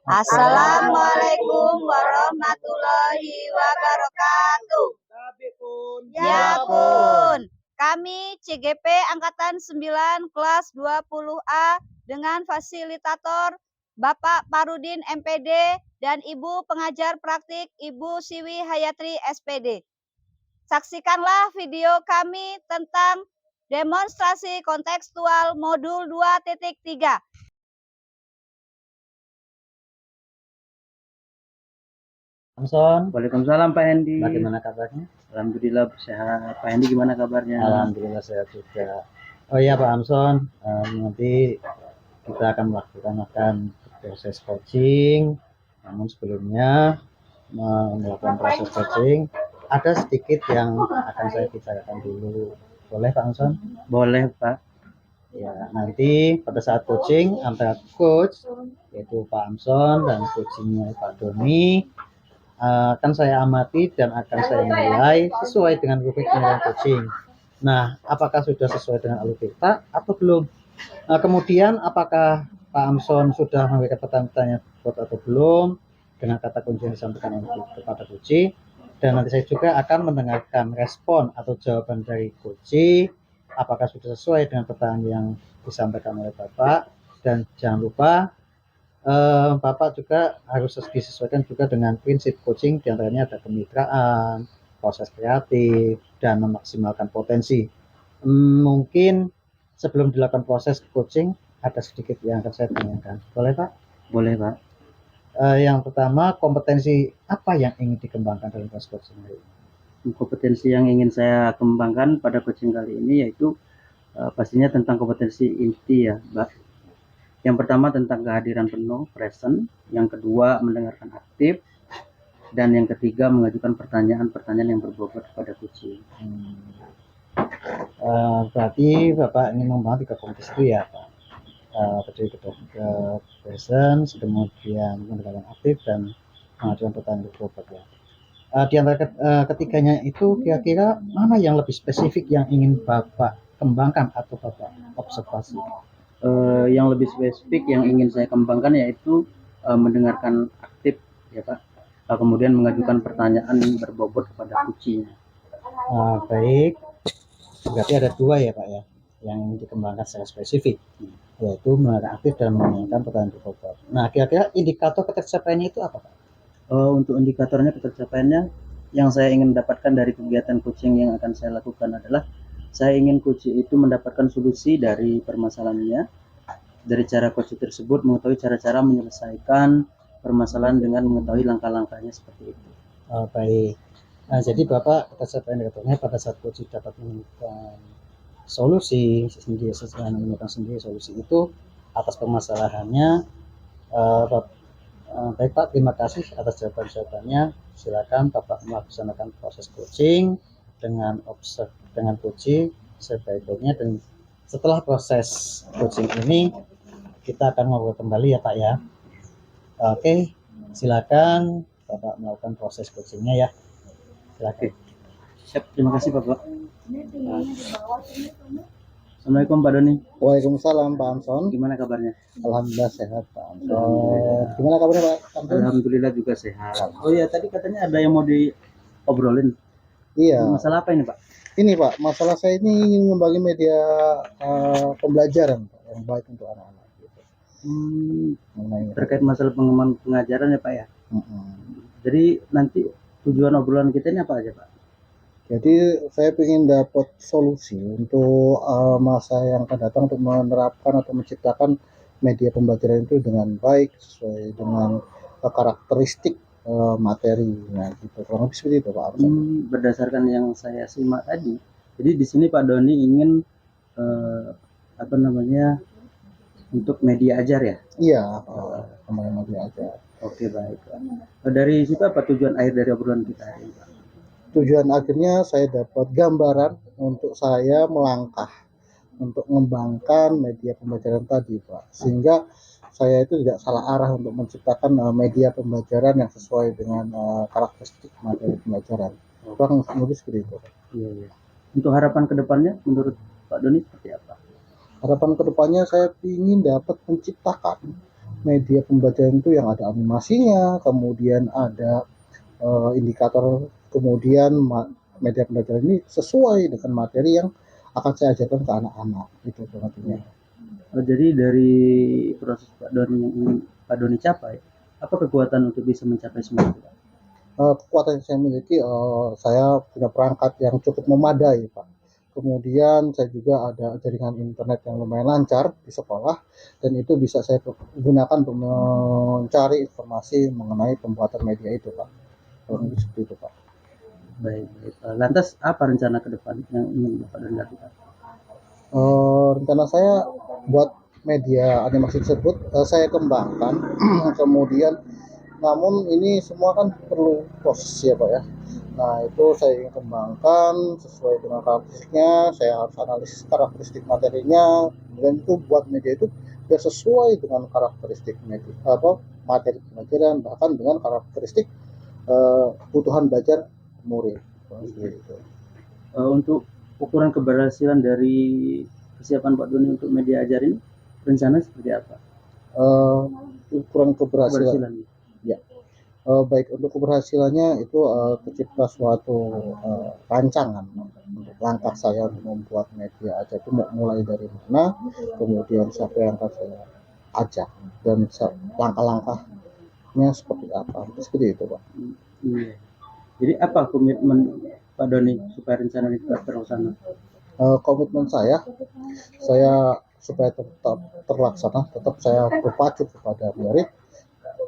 Assalamualaikum warahmatullahi wabarakatuh. Ya pun, kami CGP Angkatan 9 kelas 20A dengan fasilitator Bapak Parudin MPD dan Ibu pengajar praktik Ibu Siwi Hayatri SPD. Saksikanlah video kami tentang demonstrasi kontekstual modul 2.3. Samson. Waalaikumsalam Pak Hendi. Bagaimana kabarnya? Alhamdulillah sehat. Pak Hendi gimana kabarnya? Alhamdulillah sehat juga. Oh iya Pak Samson, nanti kita akan melakukan proses coaching. Namun sebelumnya melakukan proses coaching, ada sedikit yang akan saya bicarakan dulu. Boleh Pak Samson? Boleh Pak. Ya, nanti pada saat coaching antara coach yaitu Pak Samson dan coachingnya Pak Doni akan saya amati dan akan saya nilai sesuai dengan rubrik penilaian coaching. Nah, apakah sudah sesuai dengan alur kita atau belum? Kemudian apakah Pak Amson sudah memberikan pertanyaan atau belum dengan kata kunci yang disampaikan kepada coach? Dan nanti saya juga akan mendengarkan respon atau jawaban dari coach, apakah sudah sesuai dengan pertanyaan yang disampaikan oleh Bapak. Dan jangan lupa Bapak juga harus disesuaikan juga dengan prinsip coaching, diantaranya ada kemitraan, proses kreatif, dan memaksimalkan potensi. Mungkin sebelum dilakukan proses coaching, ada sedikit yang akan saya tanyakan. Boleh Pak? Boleh Pak. Yang pertama, kompetensi apa yang ingin dikembangkan dalam proses coaching ini? Kompetensi yang ingin saya kembangkan pada coaching kali ini yaitu pastinya tentang kompetensi inti ya Mbak. Yang pertama tentang kehadiran penuh, present. Yang kedua mendengarkan aktif. Dan yang ketiga mengajukan pertanyaan-pertanyaan yang berbobot kepada coaching. Berarti Bapak ingin membangun 3 kompetensi itu ya Pak? Tadi ke present, kemudian mendengarkan aktif dan mengajukan pertanyaan berbobot ya. Di antara ketiganya itu kira-kira mana yang lebih spesifik yang ingin Bapak kembangkan atau Bapak observasi? Yang lebih spesifik yang ingin saya kembangkan yaitu mendengarkan aktif ya Pak. Kemudian mengajukan pertanyaan berbobot kepada coaching. Baik, berarti ada 2 ya Pak ya yang ingin dikembangkan secara spesifik, yaitu mendengarkan aktif dan menanyakan pertanyaan berbobot. Nah, kira-kira indikator ketercapaiannya itu apa Pak? Untuk indikatornya ketercapaiannya yang saya ingin dapatkan dari kegiatan coaching yang akan saya lakukan adalah saya ingin coach itu mendapatkan solusi dari permasalahannya. Dari cara coach tersebut mengetahui cara-cara menyelesaikan permasalahan dengan mengetahui langkah-langkahnya seperti itu. Baik. Nah, jadi Bapak ketercapaian indikatornya pada saat coach dapat menemukan solusi sendiri, menemukan sendiri solusi itu atas permasalahannya. Baik Pak, terima kasih atas jawaban-jawabannya. Silakan Bapak melaksanakan proses coaching dengan coaching sebaik-baiknya, dan setelah proses coaching ini kita akan ngobrol kembali ya Pak ya. Oke, silakan Bapak melakukan proses coachingnya ya. Silakan. Siap, terima kasih Bapak. Assalamualaikum Pak Doni. Waalaikumsalam Pak Amson. Gimana kabarnya? Alhamdulillah sehat Pak Amson. Gimana kabarnya Pak Amson? Alhamdulillah juga sehat. Oh iya, tadi katanya ada yang mau diobrolin. Iya. Masalah apa ini Pak? Ini Pak, masalah saya ini ingin membagi media pembelajaran Pak, yang baik untuk anak-anak. Gitu. Terkait masalah pengembangan pengajaran ya Pak ya. Jadi nanti tujuan obrolan kita ini apa aja Pak? Jadi saya ingin dapat solusi untuk masa yang akan datang untuk menerapkan atau menciptakan media pembelajaran itu dengan baik sesuai dengan karakteristik materi. Nah, gitu. Kurang lebih seperti itu Pak. Berdasarkan yang saya simak tadi, jadi di sini Pak Doni ingin untuk media ajar ya? Iya, media ajar. Oke, baik Pak. Dari situ apa tujuan akhir dari obrolan kita hari ini Pak? Tujuan akhirnya saya dapat gambaran untuk saya melangkah untuk mengembangkan media pembelajaran tadi Pak, sehingga saya itu tidak salah arah untuk menciptakan media pembelajaran yang sesuai dengan karakteristik materi pembelajaran. Kurang lebih seperti itu. Iya. Untuk harapan kedepannya menurut Pak Doni seperti apa? Harapan kedepannya saya ingin dapat menciptakan media pembelajaran itu yang ada animasinya, kemudian ada indikator, kemudian media pembelajaran ini sesuai dengan materi yang akan saya ajarkan ke anak-anak, itu nantinya. Jadi dari proses Pak Doni yang ingin Pak Doni capai, apa kekuatan untuk bisa mencapai semua itu, Pak? Kekuatan yang saya miliki, saya punya perangkat yang cukup memadai, Pak. Kemudian saya juga ada jaringan internet yang lumayan lancar di sekolah, dan itu bisa saya gunakan untuk mencari informasi mengenai pembuatan media itu, Pak. Seperti itu, Pak. Baik. Lantas apa rencana ke depan yang ingin Bapak Doni lakukan? Rencana saya buat media animasi tersebut saya kembangkan, kemudian namun ini semua kan perlu proses ya Pak ya. Nah itu saya ingin kembangkan sesuai dengan karakteristiknya, saya harus analisis karakteristik materinya, kemudian itu buat media itu biar sesuai dengan karakteristik media, materi pelajaran, bahkan dengan karakteristik kebutuhan belajar murid. Gitu. Untuk ukuran keberhasilan dari kesiapan Pak Doni untuk media ajar ini, rencana seperti apa? Ukuran keberhasilan. Ya. Baik untuk keberhasilannya itu tercipta suatu rancangan untuk langkah saya untuk membuat media aja itu mulai dari mana, kemudian siapa yang akan saya ajak, dan langkah-langkahnya seperti apa, seperti itu Pak. Iya. Jadi apa komitmen Pak Doni supaya rencana ini tetap terlaksana? Komitmen saya supaya tetap terlaksana, tetap saya berpacu kepada murid,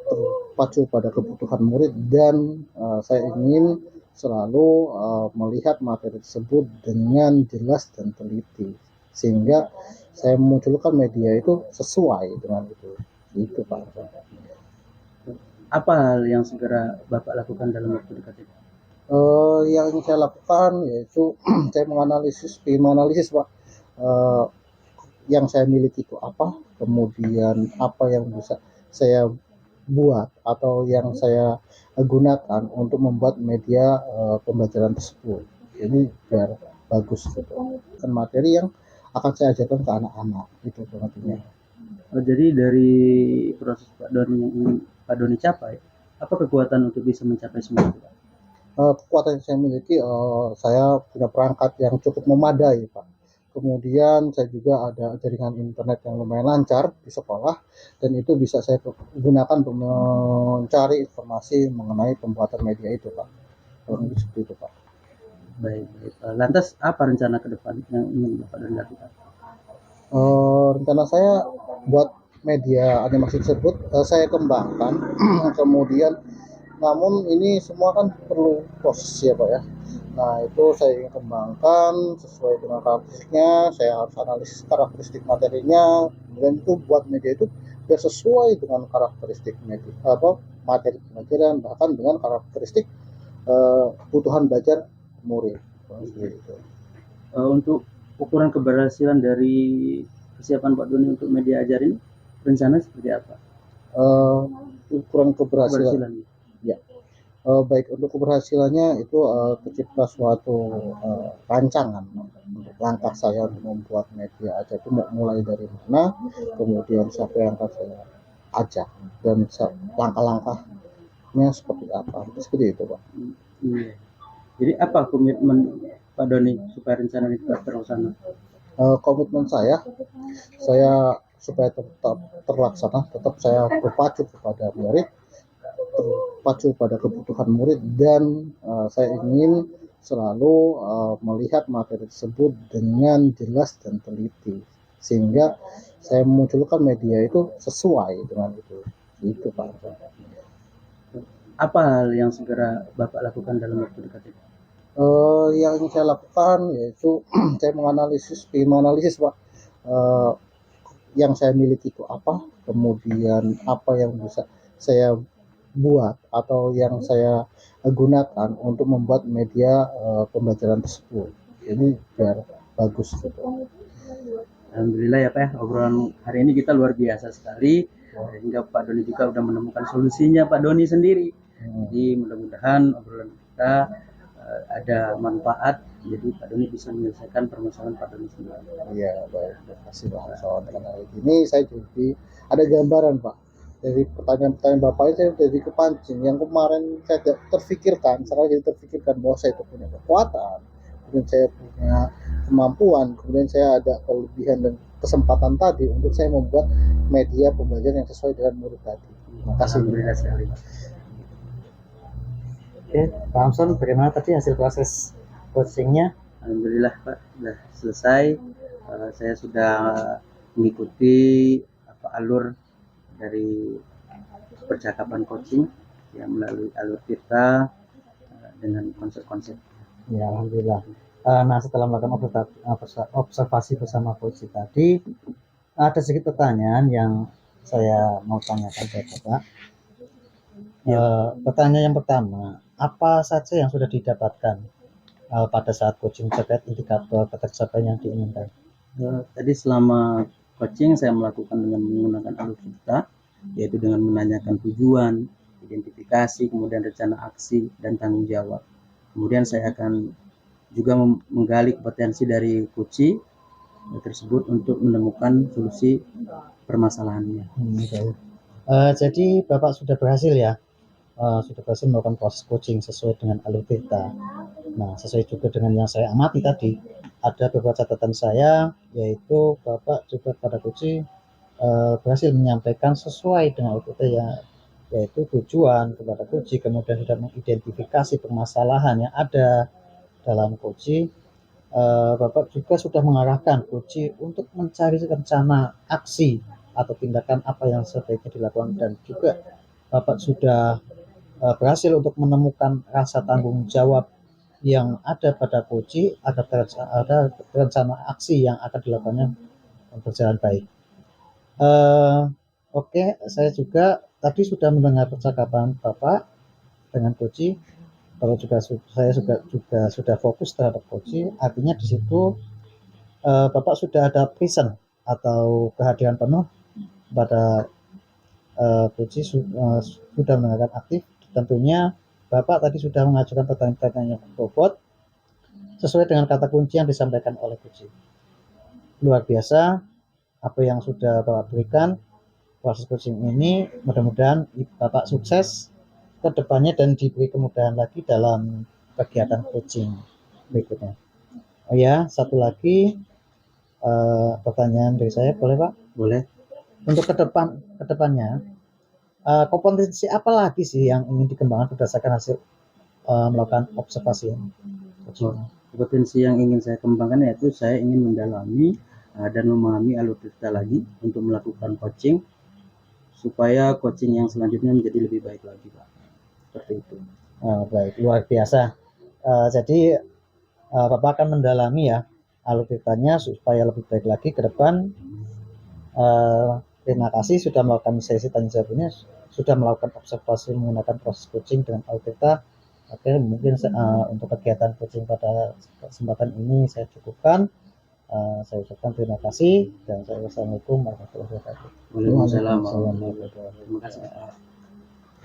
terpacu pada kebutuhan murid, dan saya ingin selalu melihat materi tersebut dengan jelas dan teliti, sehingga saya memunculkan media itu sesuai dengan itu Pak. Apa hal yang segera Bapak lakukan dalam waktu dekat ini? Yang saya lakukan yaitu saya menganalisis Pak, yang saya miliki itu apa, kemudian apa yang bisa saya buat atau yang saya gunakan untuk membuat media pembelajaran tersebut. Jadi biar bagus gitu. Kan materi yang akan saya ajarkan ke anak-anak itu nantinya. Jadi dari proses Pak Doni yang ingin Pak Doni capai, apa kekuatan untuk bisa mencapai semua itu, Pak? Kekuatan yang saya miliki, saya punya perangkat yang cukup memadai, Pak. Kemudian saya juga ada jaringan internet yang lumayan lancar di sekolah, dan itu bisa saya gunakan untuk mencari informasi mengenai pembuatan media itu, Pak. Seperti itu, Pak. Baik. Lantas apa rencana ke depan yang ingin Bapak Doni lakukan? Rencana saya buat media animasi tersebut saya kembangkan, kemudian namun ini semua kan perlu proses ya Pak ya. Nah itu saya ingin kembangkan sesuai dengan karakteristiknya, saya harus analisis karakteristik materinya, kemudian itu buat media itu biar sesuai dengan karakteristik media, materi pelajaran, bahkan dengan karakteristik kebutuhan belajar murid. Gitu. Untuk ukuran keberhasilan dari kesiapan Pak Doni untuk media ajar ini, rencana seperti apa? Ukuran keberhasilan. Ya. Baik untuk keberhasilannya itu tercipta suatu rancangan untuk langkah saya untuk membuat media aja itu mulai dari mana, kemudian siapa yang akan saya ajak, dan langkah-langkahnya seperti apa, seperti itu Pak. Iya. Jadi apa komitmen Pak Doni supaya rencana ini tetap terlaksana? Komitmen saya supaya tetap terlaksana, tetap saya berpacu kepada murid, terpacu pada kebutuhan murid, dan saya ingin selalu melihat materi tersebut dengan jelas dan teliti, sehingga saya memunculkan media itu sesuai dengan itu Pak. Apa hal yang segera Bapak lakukan dalam waktu dekat ini? Yang saya lakukan yaitu saya menganalisis Pak, yang saya miliki itu apa, kemudian apa yang bisa saya buat atau yang saya gunakan untuk membuat media pembelajaran tersebut. Jadi biar bagus gitu. Alhamdulillah ya Pak ya, obrolan hari ini kita luar biasa sekali, sehingga Pak Doni juga udah menemukan solusinya Pak Doni sendiri. Jadi mudah-mudahan obrolan kita ada manfaat, jadi Pak Doni bisa menyelesaikan permasalahan Pak Doni sendiri. Iya baik, terima kasih Pak. Soal hari ini saya jadi ada gambaran Pak Dari pertanyaan-pertanyaan Bapak ini saya jadi kepancing. Yang kemarin saya tidak terfikirkan, sekarang jadi terfikirkan bahwa saya itu punya kekuatan, kemudian saya punya kemampuan, kemudian saya ada kelebihan dan kesempatan tadi untuk saya membuat media pembelajaran yang sesuai dengan murid tadi. Terima kasih. Alhamdulillah sekali, Pak. Oke, Pak Amson, bagaimana tadi hasil proses coachingnya? Alhamdulillah Pak, sudah selesai. Saya sudah mengikuti alur dari percakapan coaching yang melalui alur kita dengan konsep-konsep. Ya, alhamdulillah. Nah, setelah melakukan observasi bersama coach tadi, ada sedikit pertanyaan yang saya mau tanyakan ke Bapak. Pertanyaan yang pertama, apa saja yang sudah didapatkan pada saat coaching terkait indikator ketercapaian yang diinginkan? Tadi selama coaching saya melakukan dengan menggunakan alur kita, yaitu dengan menanyakan tujuan, identifikasi, kemudian rencana aksi dan tanggung jawab. Kemudian saya akan juga menggali kompetensi dari coach tersebut untuk menemukan solusi permasalahannya. Jadi Bapak sudah berhasil ya, sudah berhasil melakukan proses coaching sesuai dengan alur kita. Nah, sesuai juga dengan yang saya amati tadi, ada beberapa catatan saya, yaitu Bapak juga pada coaching berhasil menyampaikan sesuai dengan alur kita ya, yaitu tujuan kepada coaching, kemudian sudah mengidentifikasi permasalahan yang ada dalam coaching. Bapak juga sudah mengarahkan coaching untuk mencari rencana aksi atau tindakan apa yang sebaiknya dilakukan, dan juga Bapak sudah berhasil untuk menemukan rasa tanggung jawab yang ada pada coaching agar ada rencana aksi yang akan dilakukannya berjalan baik. Oke, saya juga tadi sudah mendengar percakapan Bapak dengan coaching. Kalau juga saya juga sudah fokus terhadap coaching, artinya di situ Bapak sudah ada present atau kehadiran penuh pada coaching, sudah mendengarkan aktif. Tentunya Bapak tadi sudah mengajukan pertanyaan-pertanyaan yang bobot sesuai dengan kata kunci yang disampaikan oleh coaching. Luar biasa apa yang sudah Bapak berikan. Proses coaching ini mudah-mudahan Bapak sukses ke depannya dan diberi kemudahan lagi dalam kegiatan coaching berikutnya. Oh ya, satu lagi pertanyaan dari saya, boleh Pak? Boleh. Untuk kedepannya, kompetensi apa lagi sih yang ingin dikembangkan berdasarkan hasil melakukan observasi ini? Kompetensi yang ingin saya kembangkan yaitu saya ingin mendalami dan memahami alur kita lagi untuk melakukan coaching supaya coaching yang selanjutnya menjadi lebih baik lagi, Pak. Seperti itu. Baik, luar biasa. Jadi Bapak akan mendalami ya alur ceritanya supaya lebih baik lagi ke depan. Terima kasih sudah melakukan sesi tanya jawab ini, sudah melakukan observasi menggunakan proses coaching dengan alur cerita. Oke, mungkin untuk kegiatan coaching pada kesempatan ini saya cukupkan. Saya ucapkan terima kasih dan saya wassalamualaikum warahmatullahi wabarakatuh. Waalaikumsalam warahmatullahi wabarakatuh. Terima kasih, Pak.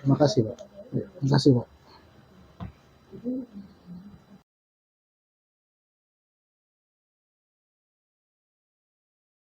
Terima kasih, Pak. Terima kasih, Pak.